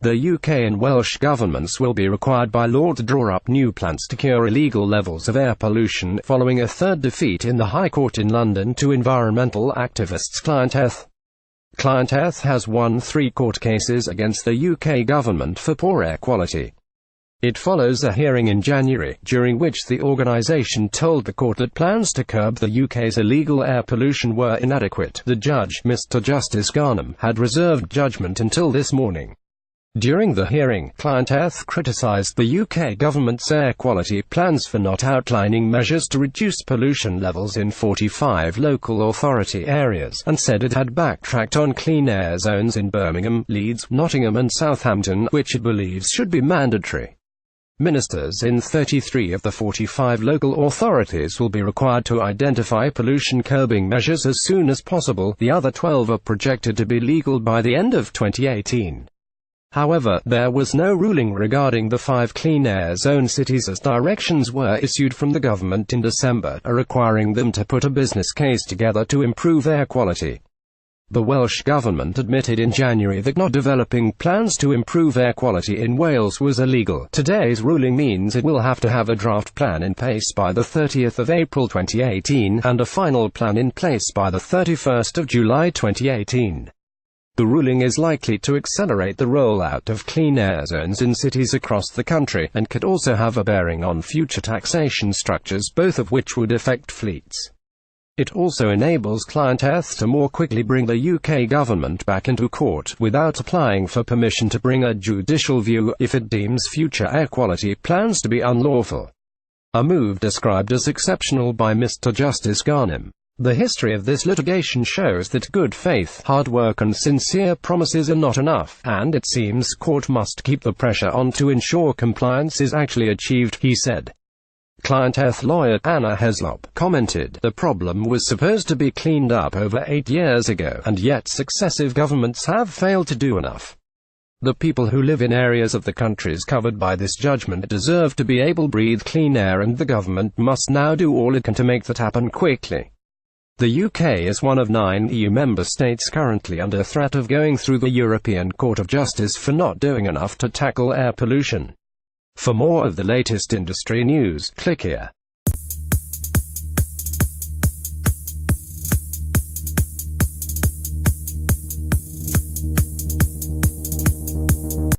The UK and Welsh governments will be required by law to draw up new plans to cure illegal levels of air pollution, following a third defeat in the High Court in London to environmental activists ClientEarth. ClientEarth has won 3 court cases against the UK government for poor air quality. It follows a hearing in January, during which the organisation told the court that plans to curb the UK's illegal air pollution were inadequate. The judge, Mr. Justice Garnham, had reserved judgment until this morning. During the hearing, ClientEarth criticised the UK government's air quality plans for not outlining measures to reduce pollution levels in 45 local authority areas, and said it had backtracked on clean air zones in Birmingham, Leeds, Nottingham and Southampton, which it believes should be mandatory. Ministers in 33 of the 45 local authorities will be required to identify pollution curbing measures as soon as possible. The other 12 are projected to be legal by the end of 2018. However, there was no ruling regarding the 5 clean air zone cities as directions were issued from the government in December, requiring them to put a business case together to improve air quality. The Welsh government admitted in January that not developing plans to improve air quality in Wales was illegal. Today's ruling means it will have to have a draft plan in place by the 30th of April 2018, and a final plan in place by the 31st of July 2018. The ruling is likely to accelerate the rollout of clean air zones in cities across the country, and could also have a bearing on future taxation structures, both of which would affect fleets. It also enables ClientEarth to more quickly bring the UK government back into court, without applying for permission to bring a judicial view, if it deems future air quality plans to be unlawful. A move described as exceptional by Mr. Justice Garnham. The history of this litigation shows that good faith, hard work and sincere promises are not enough, and it seems court must keep the pressure on to ensure compliance is actually achieved, he said. ClientEarth lawyer Anna Heslop commented, "The problem was supposed to be cleaned up over 8 years ago, and yet successive governments have failed to do enough. The people who live in areas of the countries covered by this judgment deserve to be able to breathe clean air, and the government must now do all it can to make that happen quickly." The UK is one of 9 EU member states currently under threat of going through the European Court of Justice for not doing enough to tackle air pollution. For more of the latest industry news, click here.